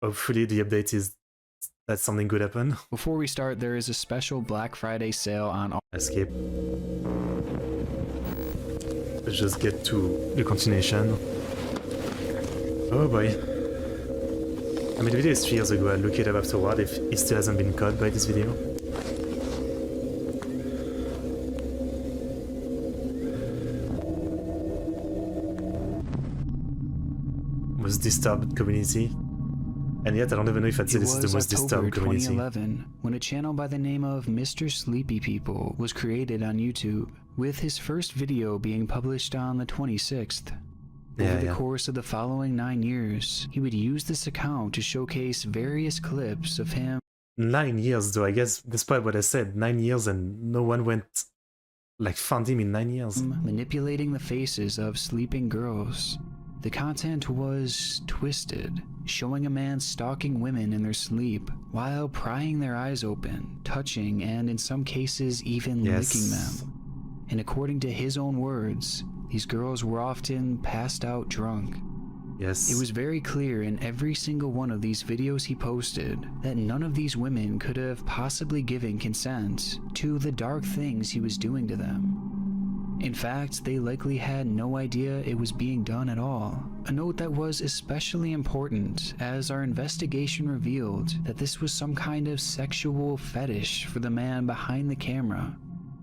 Hopefully the update is that something good happened. Before we start, there is a special Black Friday sale on all. Escape. Let's just get to the continuation. Oh boy. I made a video 3 years ago, I'll look it up afterward if it still hasn't been cut by this video. Most disturbed community. And yet I don't even know if I'd say this is the most disturbed community. It was October 2011 when a channel by the name of MrSleepyPeople was created on YouTube, with his first video being published on the 26th. Over the course of the following 9 years, he would use this account to showcase various clips of him. 9 years though, I guess, despite what I said, 9 years and no one went, like, found him in 9 years. Manipulating the faces of sleeping girls. The content was twisted, showing a man stalking women in their sleep while prying their eyes open, touching, and in some cases even licking them. And according to his own words, these girls were often passed out drunk. Yes. It was very clear in every single one of these videos he posted that none of these women could have possibly given consent to the dark things he was doing to them. In fact, they likely had no idea it was being done at all. A note that was especially important, as our investigation revealed that this was some kind of sexual fetish for the man behind the camera.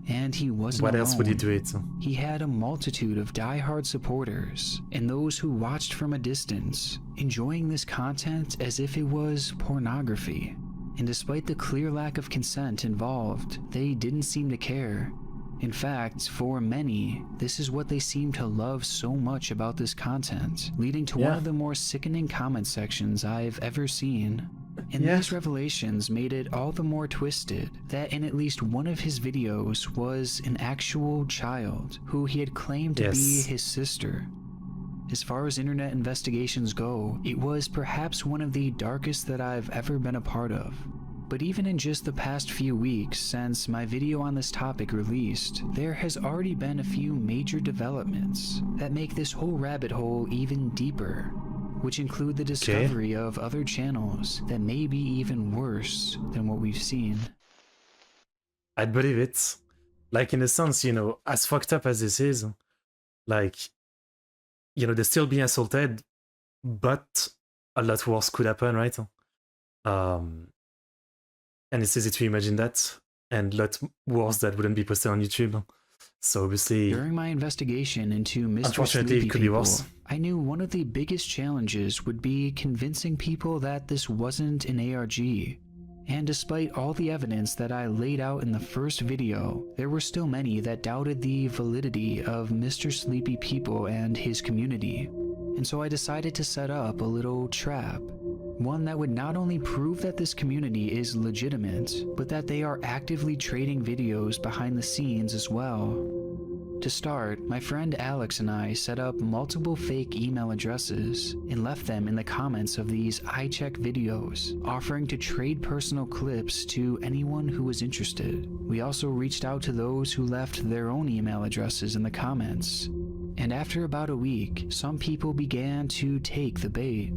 And he wasn't alone. What else would he do it? He had a multitude of die-hard supporters, and those who watched from a distance, enjoying this content as if it was pornography. And despite the clear lack of consent involved, they didn't seem to care. In fact, for many, this is what they seem to love so much about this content, leading to one of the more sickening comment sections I've ever seen. And these revelations made it all the more twisted that in at least one of his videos was an actual child who he had claimed to be his sister. As far as internet investigations go, it was perhaps one of the darkest that I've ever been a part of. But even in just the past few weeks since my video on this topic released, there has already been a few major developments that make this whole rabbit hole even deeper, which include the discovery of other channels that may be even worse than what we've seen. I'd believe it. Like, in a sense, you know, as fucked up as this is, like, you know, they're still being assaulted, but a lot worse could happen, right? And it's easy to imagine that, and a lot worse that wouldn't be posted on YouTube. So obviously, during my investigation into unfortunately, it could be worse. I knew one of the biggest challenges would be convincing people that this wasn't an ARG. And despite all the evidence that I laid out in the first video, there were still many that doubted the validity of MrSleepyPeople and his community. And so I decided to set up a little trap. One that would not only prove that this community is legitimate, but that they are actively trading videos behind the scenes as well. To start, my friend Alex and I set up multiple fake email addresses and left them in the comments of these iCheck videos, offering to trade personal clips to anyone who was interested. We also reached out to those who left their own email addresses in the comments. And after about a week, some people began to take the bait.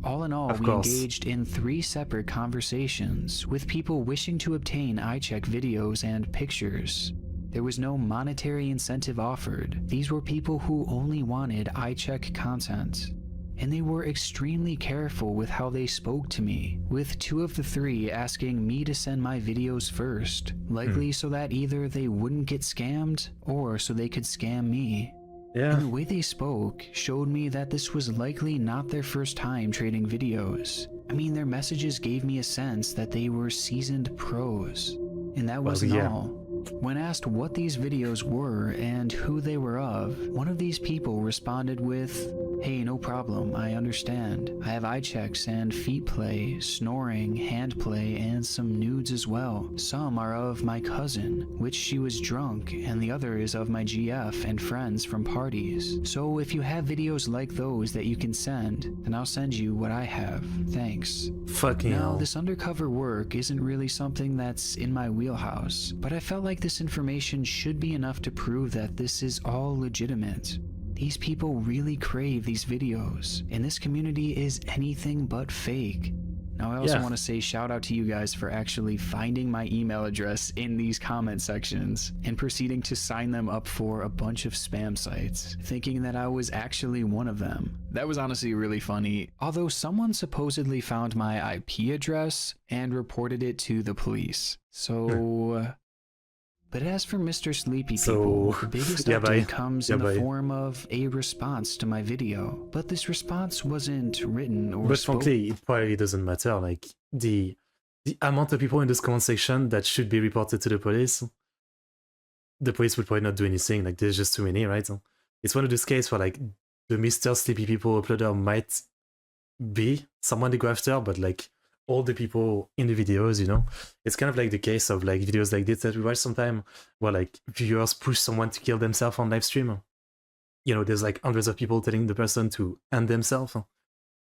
All in all, we engaged in 3 separate conversations with people wishing to obtain iCheck videos and pictures. There was no monetary incentive offered. These were people who only wanted iCheck content. And they were extremely careful with how they spoke to me, with 2 of the 3 asking me to send my videos first, likely so that either they wouldn't get scammed or so they could scam me. And the way they spoke showed me that this was likely not their first time trading videos. I mean, their messages gave me a sense that they were seasoned pros. And that wasn't all. When asked what these videos were and who they were of, one of these people responded with, "Hey, no problem, I understand. I have eye checks and feet play, snoring, hand play, and some nudes as well. Some are of my cousin, which she was drunk, and the other is of my GF and friends from parties. So if you have videos like those that you can send, then I'll send you what I have. Thanks." Fucking hell. Now, this undercover work isn't really something that's in my wheelhouse, but I felt like this information should be enough to prove that this is all legitimate. These people really crave these videos, and this community is anything but fake. Now, I also want to say shout out to you guys for actually finding my email address in these comment sections and proceeding to sign them up for a bunch of spam sites, thinking that I was actually one of them. That was honestly really funny, although someone supposedly found my IP address and reported it to the police. But as for MrSleepyPeople, the biggest update comes in the form of a response to my video. But this response wasn't written or But frankly, it probably doesn't matter. Like, the amount of people in this comment section that should be reported to the police would probably not do anything. Like, there's just too many, right? It's one of those cases where, like, the MrSleepyPeople uploader might be someone to go after, but, like, all the people in the videos, you know, it's kind of like the case of like videos like this that we watch sometime where like viewers push someone to kill themselves on live stream. You know, there's like hundreds of people telling the person to end themselves,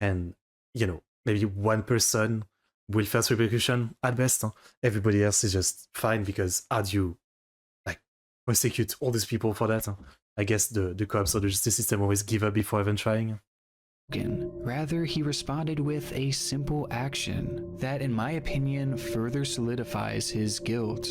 and you know, maybe one person will face repercussion at best. Everybody else is just fine because how do you like prosecute all these people for that? I guess the cops or the justice system always give up before even trying. Rather, he responded with a simple action that, in my opinion, further solidifies his guilt.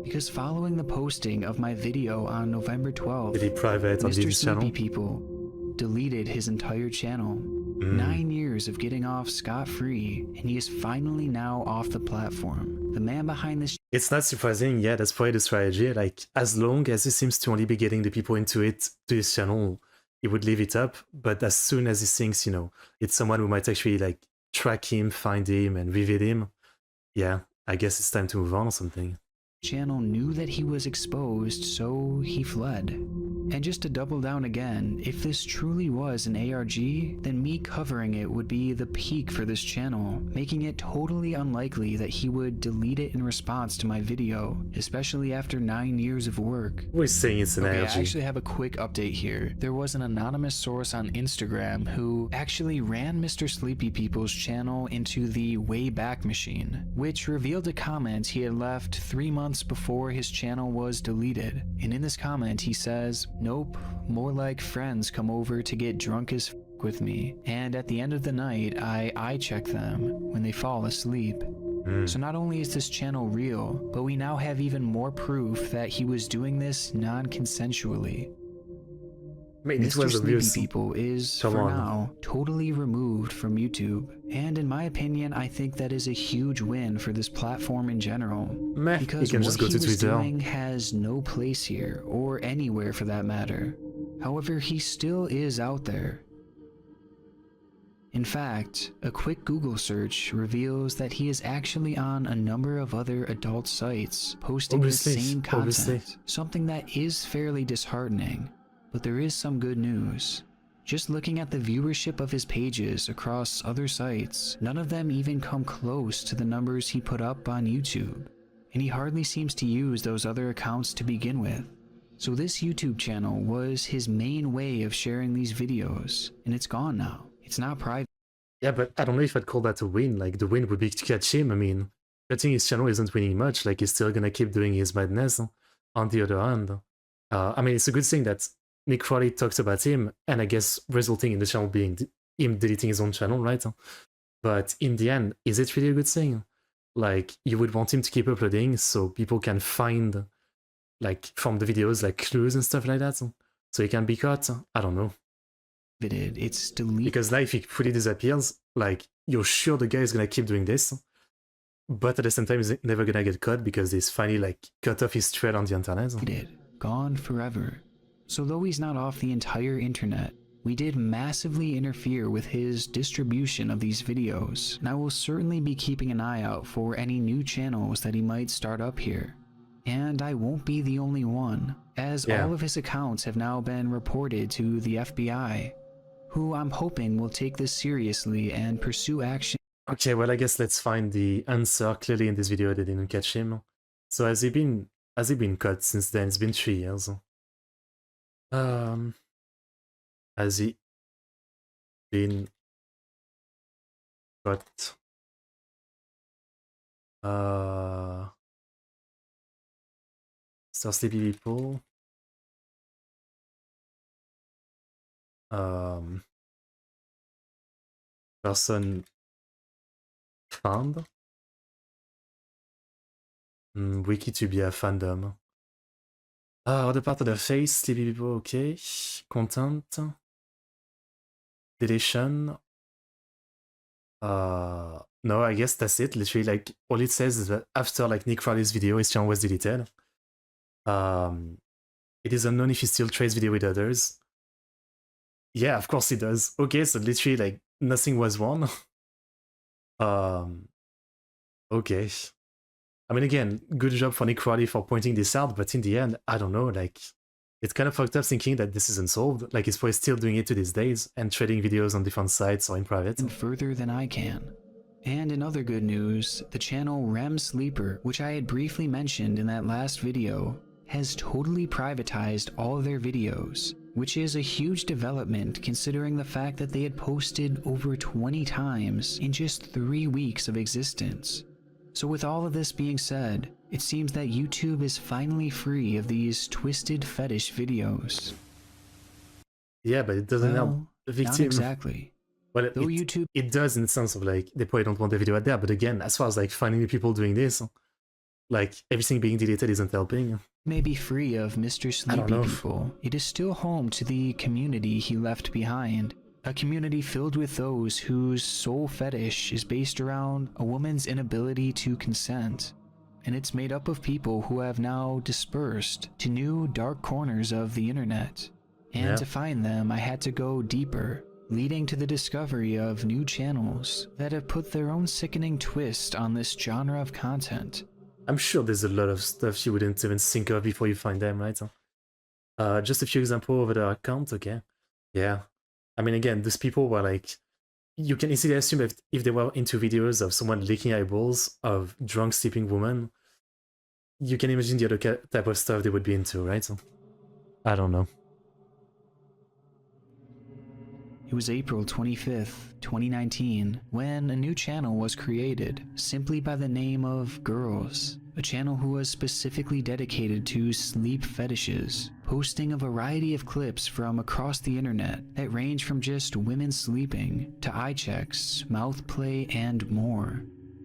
Because following the posting of my video on November 12th, MrSleepyPeople deleted his entire channel. 9 years of getting off scot-free, and he is finally now off the platform. The man behind this... It's not surprising, yeah, that's probably the strategy. Like, as long as he seems to only be getting the people into it, to his channel, he would leave it up, but as soon as he thinks, you know, it's someone who might actually like track him, find him, and reveal him, yeah, I guess it's time to move on or something. Channel knew that he was exposed, so he fled. And just to double down again, if this truly was an ARG, then me covering it would be the peak for this channel, making it totally unlikely that he would delete it in response to my video, especially after 9 years of work. We're saying it's an ARG. I actually have a quick update here. There was an anonymous source on Instagram who actually ran MrSleepyPeople's channel into the Wayback Machine, which revealed a comment he had left 3 months before his channel was deleted. And in this comment he says, "Nope, more like friends come over to get drunk as f with me, and at the end of the night I check them when they fall asleep." So not only is this channel real, but we now have even more proof that he was doing this non-consensually. MrSleepyPeople is, for now, totally removed from YouTube, and in my opinion, I think that is a huge win for this platform in general, because what he was doing has no place here, or anywhere for that matter. However, he still is out there. In fact, a quick Google search reveals that he is actually on a number of other adult sites, posting the same content, something that is fairly disheartening. But there is some good news. Just looking at the viewership of his pages across other sites, none of them even come close to the numbers he put up on YouTube. And he hardly seems to use those other accounts to begin with. So this YouTube channel was his main way of sharing these videos, and it's gone now. It's not private. Yeah, but I don't know if I'd call that a win. Like, the win would be to catch him. I mean, cutting his channel isn't winning much. Like, he's still gonna keep doing his madness. On the other hand, I mean, it's a good thing that Nick Crowley talks about him, and I guess resulting in the channel being him deleting his own channel, right? But in the end, is it really a good thing? Like, you would want him to keep uploading so people can find, like, from the videos, like, clues and stuff like that, so he can be caught? I don't know. It's deleted. Because now if he fully disappears, like, you're sure the guy is gonna keep doing this, but at the same time, he's never gonna get caught because he's finally, like, cut off his thread on the internet. Gone forever. So though he's not off the entire internet, we did massively interfere with his distribution of these videos, and I will certainly be keeping an eye out for any new channels that he might start up here. And I won't be the only one, as all of his accounts have now been reported to the FBI, who I'm hoping will take this seriously and pursue action. Okay, well, I guess let's find the answer. Clearly in this video they didn't catch him. So has he been cut since then? It's been 3 years. Has he been cut? MrSleepyPeople. Um, person found. Wiki to be a fandom. Other part of the face, sleepy people, okay. Content. Deletion. No, I guess that's it. Literally, like, all it says is that after, like, Nick Crowley's video, his channel was deleted. It is unknown if he still trades video with others. Yeah, of course he does. Okay, so literally, like, nothing was won. Okay. I mean, again, good job for Nick Crowley for pointing this out, but in the end, I don't know, like, it's kind of fucked up thinking that this isn't solved. Like, he's probably still doing it to these days and trading videos on different sites or in private. And further than I can. And in other good news, the channel REM Sleeper, which I had briefly mentioned in that last video, has totally privatized all of their videos, which is a huge development considering the fact that they had posted over 20 times in just 3 weeks of existence. So with all of this being said, it seems that YouTube is finally free of these twisted fetish videos. Yeah, but it doesn't help the victim. Not exactly. Well, it does in the sense of, like, they probably don't want the video out there, but again, as far as, like, finding people doing this, like, everything being deleted isn't helping. May be free of MrSleepyPeople, it is still home to the community he left behind. A community filled with those whose sole fetish is based around a woman's inability to consent. And it's made up of people who have now dispersed to new dark corners of the internet. And to find them, I had to go deeper, leading to the discovery of new channels that have put their own sickening twist on this genre of content. I'm sure there's a lot of stuff you wouldn't even think of before you find them, right? Just a few examples over the account, okay? Yeah. I mean, again, these people were like, you can easily assume that if they were into videos of someone licking eyeballs of drunk sleeping women, you can imagine the other type of stuff they would be into, right? I don't know. It was April 25th, 2019, when a new channel was created, simply by the name of Girls, a channel who was specifically dedicated to sleep fetishes, posting a variety of clips from across the internet that range from just women sleeping to eye checks, mouth play, and more.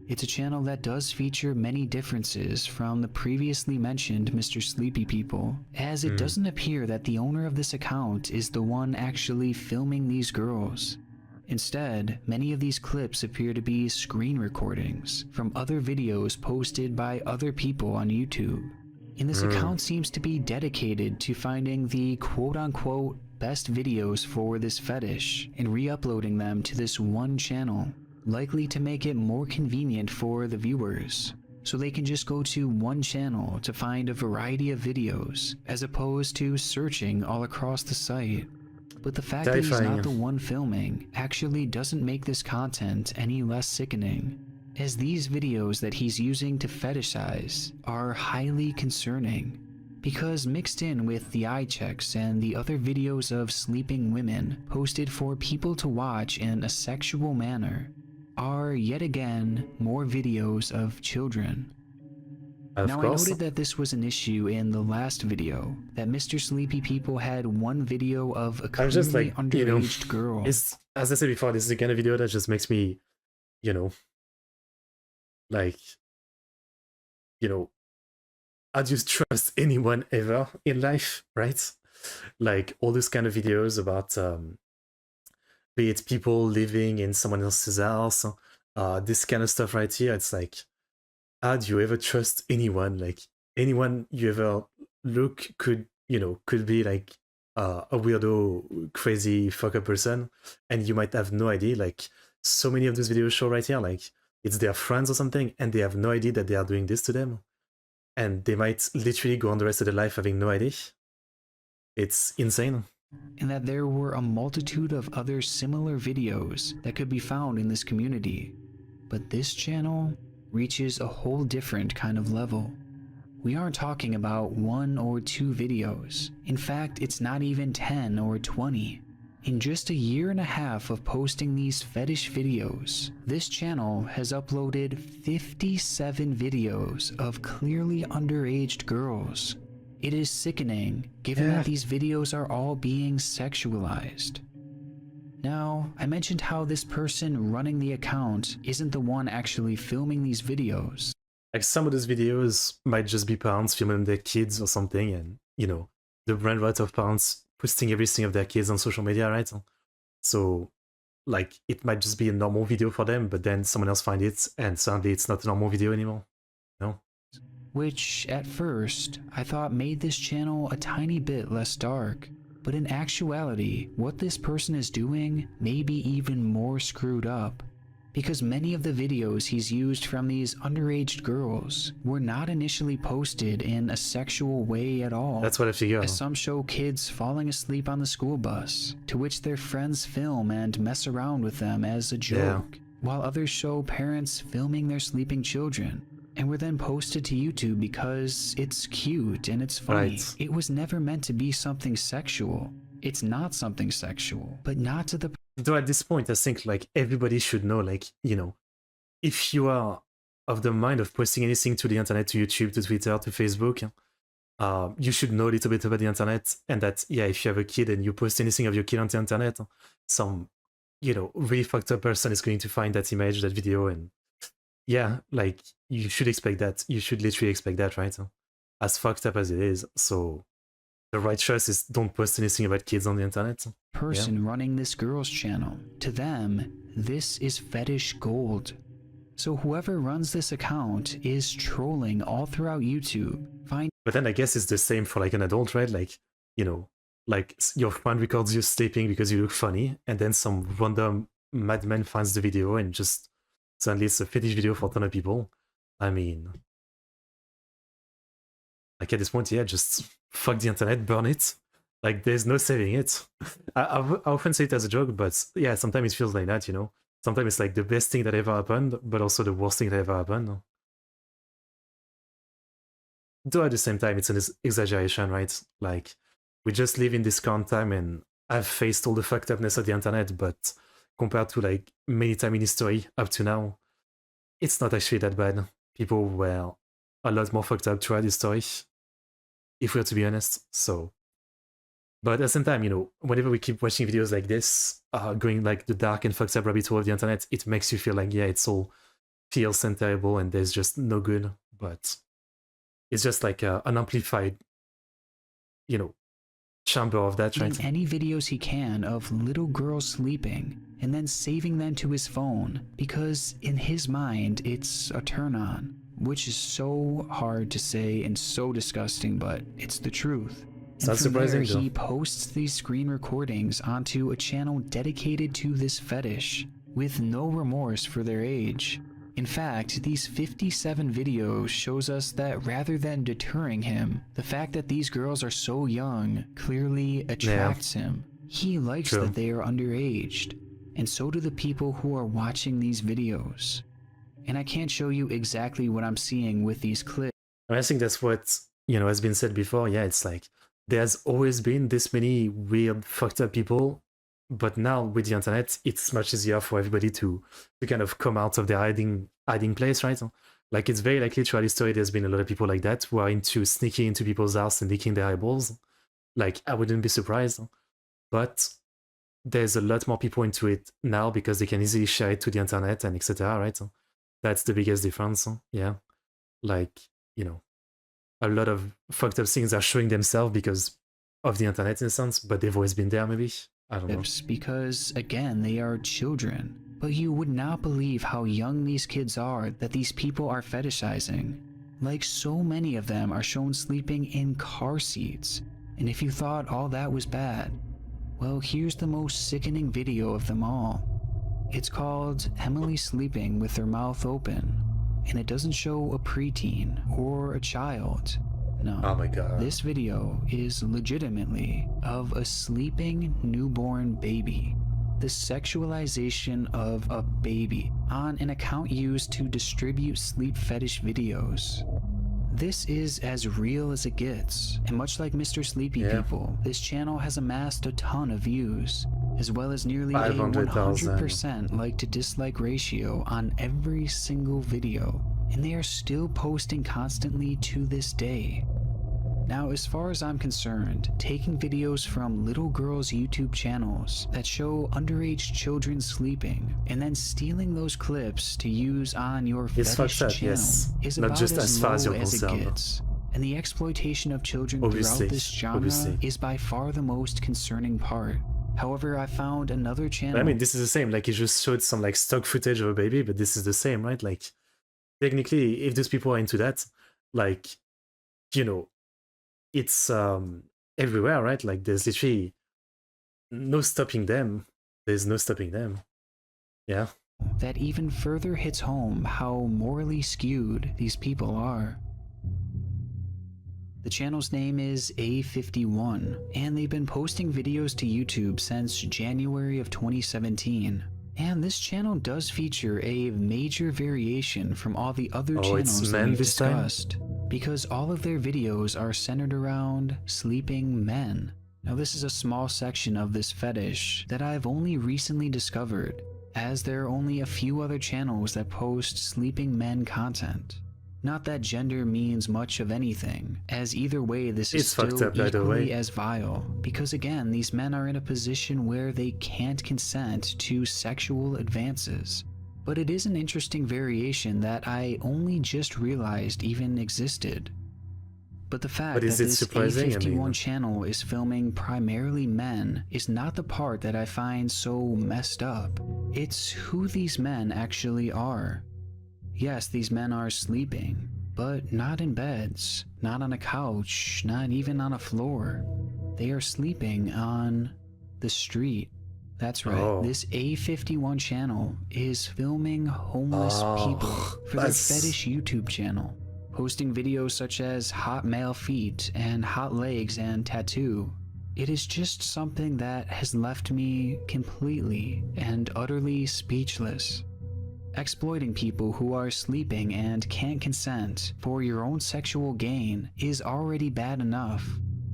It's a channel that does feature many differences from the previously mentioned MrSleepyPeople, as it doesn't appear that the owner of this account is the one actually filming these girls. Instead, many of these clips appear to be screen recordings from other videos posted by other people on YouTube. And this account seems to be dedicated to finding the quote-unquote best videos for this fetish and re-uploading them to this one channel, likely to make it more convenient for the viewers, so they can just go to one channel to find a variety of videos, as opposed to searching all across the site. But the fact that he's not the one filming actually doesn't make this content any less sickening, as these videos that he's using to fetishize are highly concerning, because mixed in with the eye checks and the other videos of sleeping women posted for people to watch in a sexual manner, are yet again more videos of children. Now, I noted that this was an issue in the last video, that MrSleepyPeople had one video of a clearly underaged girl. As I said before, this is the kind of video that just makes me, like, how do you trust anyone ever in life, right? Like, all these kind of videos about, be it people living in someone else's house, this kind of stuff right here, it's like, how do you ever trust anyone? Like, anyone you ever look could be like a weirdo, crazy, fuck up person, and you might have no idea. Like, so many of those videos show right here, like, it's their friends or something, and they have no idea that they are doing this to them. And they might literally go on the rest of their life having no idea. It's insane. And that there were a multitude of other similar videos that could be found in this community. But this channel reaches a whole different kind of level. We aren't talking about 1 or 2 videos. In fact, it's not even 10 or 20. In just a year and a half of posting these fetish videos, this channel has uploaded 57 videos of clearly underaged girls. It is sickening, given that these videos are all being sexualized. Now, I mentioned how this person running the account isn't the one actually filming these videos. Like some of those videos might just be parents filming their kids or something, and you know, the brain rot of parents posting everything of their kids on social media, right? So like it might just be a normal video for them, but then someone else finds it and suddenly it's not a normal video anymore. No? Which, at first, I thought made this channel a tiny bit less dark. But in actuality, what this person is doing may be even more screwed up. Because many of the videos he's used from these underage girls were not initially posted in a sexual way at all. That's what I figure. As some show kids falling asleep on the school bus, to which their friends film and mess around with them as a joke, while others show parents filming their sleeping children, and were then posted to YouTube because it's cute and it's funny. Right. It was never meant to be something sexual. It's not something sexual, but not to the... Though at this point, I think like everybody should know, like, you know, if you are of the mind of posting anything to the internet, to YouTube, to Twitter, to Facebook, you should know a little bit about the internet, and that, yeah, if you have a kid and you post anything of your kid on the internet, some, you know, really fucked up person is going to find that image, that video, and yeah, like, you should expect that. You should literally expect that, right? As fucked up as it is. So the right choice is don't post anything about kids on the internet. Person running this girl's channel. To them, this is fetish gold. So whoever runs this account is trolling all throughout YouTube. But then I guess it's the same for like an adult, right? Like, you know, like your friend records you sleeping because you look funny, and then some random madman finds the video and just suddenly it's a fetish video for a ton of people. I mean, like at this point, yeah, just fuck the internet, burn it. Like there's no saving it. I often say it as a joke, but yeah, sometimes it feels like that, you know? Sometimes it's like the best thing that ever happened, but also the worst thing that ever happened. Though at the same time, it's an exaggeration, right? Like, we just live in this current time and I've faced all the fucked upness of the internet, but compared to like many time in history up to now, it's not actually that bad. People were a lot more fucked up throughout history, if we're to be honest. So, but at the same time, you know, whenever we keep watching videos like this, going like the dark and fucked up rabbit hole of the internet, it makes you feel like, yeah, it's all feels and terrible and there's just no good. But it's just like an amplified, you know, chamber of that, right? Any videos he can of little girls sleeping and then saving them to his phone because in his mind it's a turn on, which is so hard to say and so disgusting, but it's the truth. It's not surprising, there, he posts these screen recordings onto a channel dedicated to this fetish with no remorse for their age. In fact, these 57 videos shows us that rather than deterring him, the fact that these girls are so young clearly attracts him. He likes that they are underaged, and so do the people who are watching these videos. And I can't show you exactly what I'm seeing with these clips. I think that's what, you know, has been said before. Yeah, it's like, there's always been this many weird, fucked up people, but now with the internet, it's much easier for everybody to kind of come out of their hiding place, right? Like it's very likely throughout history there's been a lot of people like that who are into sneaking into people's house and licking their eyeballs. Like I wouldn't be surprised, but there's a lot more people into it now because they can easily share it to the internet and etc. Right? That's the biggest difference. Yeah, like you know, a lot of fucked up things are showing themselves because of the internet in a sense, but they've always been there. Maybe I don't know. Because again, they are children. But you would not believe how young these kids are that these people are fetishizing. Like so many of them are shown sleeping in car seats. And if you thought all that was bad, well, here's the most sickening video of them all. It's called Emily Sleeping with Her Mouth Open. And it doesn't show a preteen or a child. No. Oh my god. This video is legitimately of a sleeping newborn baby. The sexualization of a baby on an account used to distribute sleep fetish videos. This is as real as it gets, and much like MrSleepyPeople, this channel has amassed a ton of views, as well as nearly a 100% like to dislike ratio on every single video, and they are still posting constantly to this day. Now, as far as I'm concerned, taking videos from little girls' YouTube channels that show underage children sleeping and then stealing those clips to use on your fetish channel is not about just as far as low you're as it concerned. gets. And the exploitation of children Obviously, throughout this genre obviously. is by far the most concerning part. However, I found another channel. But I mean, this is the same. Like, he just showed some like stock footage of a baby, but this is the same, right? Like, technically, if those people are into that, like, you know, it's everywhere, right? Like, there's literally no stopping them. There's no stopping them. Yeah. That even further hits home how morally skewed these people are. The channel's name is A51, and they've been posting videos to YouTube since January of 2017. And this channel does feature a major variation from all the other channels that we've discussed, because all of their videos are centered around sleeping men. Now, this is a small section of this fetish that I've only recently discovered, as there are only a few other channels that post sleeping men content. Not that gender means much of anything, as either way this is still equally as vile, because again, these men are in a position where they can't consent to sexual advances. But it is an interesting variation that I only just realized even existed. But the fact that this A51 channel is filming primarily men is not the part that I find so messed up. It's who these men actually are. Yes, these men are sleeping, but not in beds, not on a couch, not even on a floor. They are sleeping on the street. That's right, this A51 channel is filming homeless people for their fetish YouTube channel, posting videos such as hot male feet and hot legs and tattoo. It is just something that has left me completely and utterly speechless. Exploiting people who are sleeping and can't consent for your own sexual gain is already bad enough,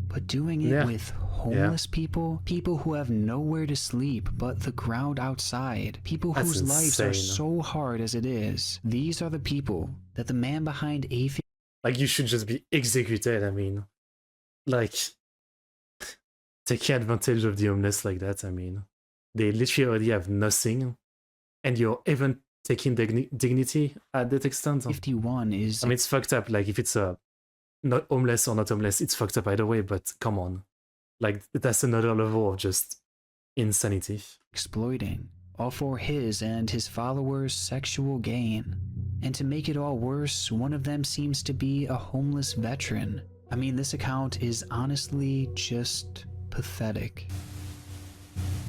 but doing it with homeless people, people who have nowhere to sleep but the ground outside, people whose lives are so hard as it is, these are the people that the man behind A50... Like, you should just be executed, I mean. Like, taking advantage of the homeless like that, I mean. They literally already have nothing, and you're even taking dignity at that extent. 51 is... I mean, it's fucked up. Like, if it's not homeless or not homeless, it's fucked up either way, but come on. Like, that's another level of just insanity. Exploiting, all for his and his followers' sexual gain. And to make it all worse, one of them seems to be a homeless veteran. I mean, this account is honestly just pathetic.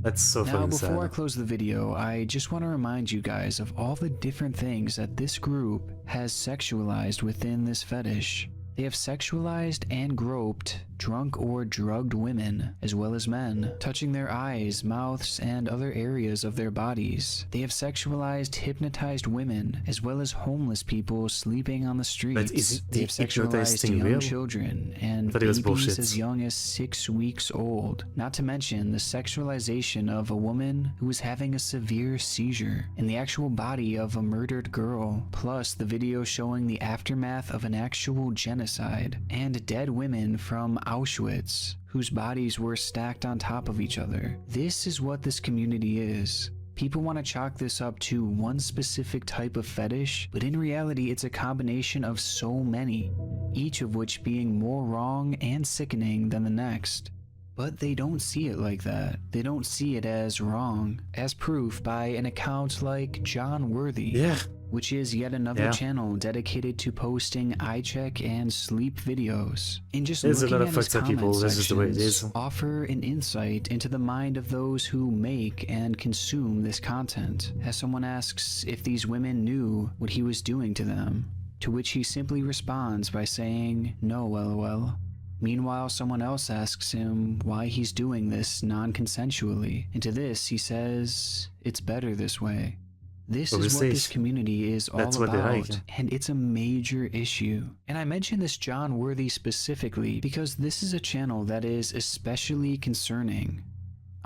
That's so Now, before I close the video, I just want to remind you guys of all the different things that this group has sexualized within this fetish. They have sexualized and groped drunk or drugged women, as well as men, touching their eyes, mouths, and other areas of their bodies. They have sexualized, hypnotized women, as well as homeless people sleeping on the streets. They have sexualized young children and babies as young as 6 weeks old. Not to mention the sexualization of a woman who was having a severe seizure, and the actual body of a murdered girl, plus the video showing the aftermath of an actual genocide, and dead women from Auschwitz, whose bodies were stacked on top of each other. This is what this community is. People want to chalk this up to one specific type of fetish, but in reality it's a combination of so many, each of which being more wrong and sickening than the next. But they don't see it like that. They don't see it as wrong, as proof by an account like John Worthy, which is yet another channel dedicated to posting eye check and sleep videos. And just looking at his comment sections offer an insight into the mind of those who make and consume this content, as someone asks if these women knew what he was doing to them, to which he simply responds by saying, "No, lol." Meanwhile, someone else asks him why he's doing this non-consensually, and to this he says, "It's better this way." This is what this community is all about, and it's a major issue. And I mention this John Worthy specifically because this is a channel that is especially concerning.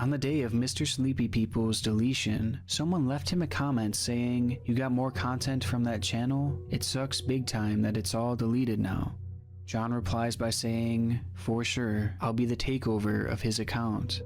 On the day of MrSleepyPeople's deletion, someone left him a comment saying, "You got more content from that channel? It sucks big time that it's all deleted now." John replies by saying, "For sure, I'll be the takeover of his account."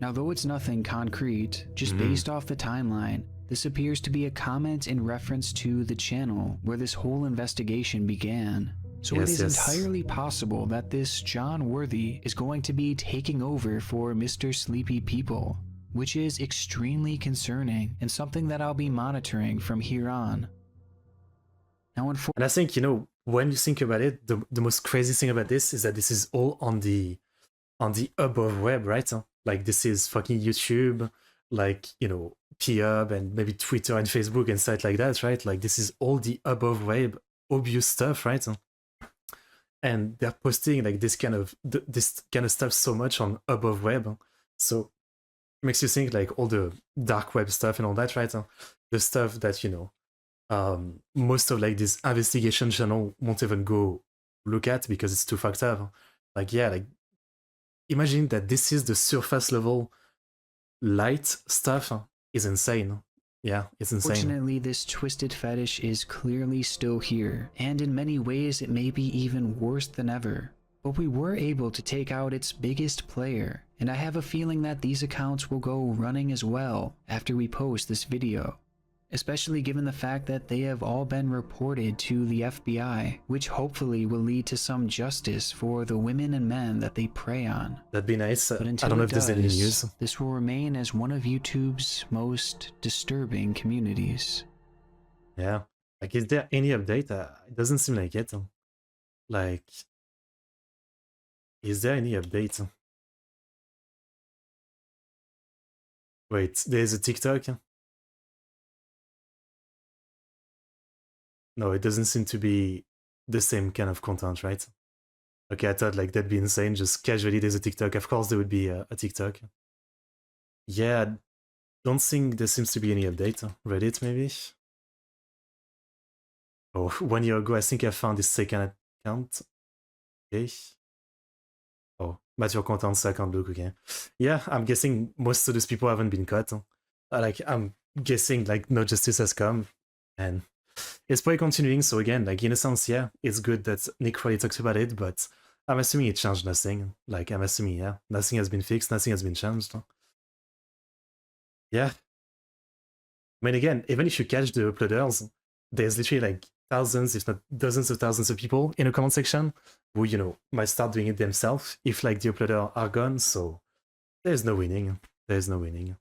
Now, though it's nothing concrete, just based off the timeline, this appears to be a comment in reference to the channel where this whole investigation began. So it is entirely possible that this John Worthy is going to be taking over for MrSleepyPeople, which is extremely concerning and something that I'll be monitoring from here on. Now, and I think, you know, when you think about it, the most crazy thing about this is that this is all on the above web, right? Like, this is fucking YouTube, like, you know, P-Hub and maybe Twitter and Facebook and stuff like that, right? Like, this is all the above web obvious stuff, right? And they're posting like this kind of stuff so much on above web, so it makes you think like all the dark web stuff and all that, right? The stuff that, you know, most of like this investigation channel won't even go look at because it's too fucked up. Like, yeah, like imagine that this is the surface level light stuff is insane. Yeah, it's insane. Fortunately, this twisted fetish is clearly still here, and in many ways it may be even worse than ever. But we were able to take out its biggest player, and I have a feeling that these accounts will go running as well after we post this video. Especially given the fact that they have all been reported to the FBI, which hopefully will lead to some justice for the women and men that they prey on. That'd be nice. But until I don't know it if there's any news. This will remain as one of YouTube's most disturbing communities. Yeah. Like, is there any update? It doesn't seem like it. Like, is there any update? Wait, there's a TikTok? No, it doesn't seem to be the same kind of content, right? Okay, I thought like that'd be insane. Just casually, there's a TikTok. Of course, there would be a TikTok. Yeah, don't think there seems to be any update. Reddit, maybe? Oh, 1 year ago, I think I found this second account. Okay. Oh, mature content second look, okay. Yeah, I'm guessing most of those people haven't been caught. Like, I'm guessing like no justice has come. And it's probably continuing, so again, like in a sense, yeah, it's good that Nick Crowley talks about it, but I'm assuming it changed nothing. Like, I'm assuming, yeah, nothing has been fixed, nothing has been changed. Yeah. I mean, again, even if you catch the uploaders, there's literally like thousands, if not dozens of thousands of people in a comment section who, you know, might start doing it themselves if like the uploader are gone, so there's no winning. There's no winning.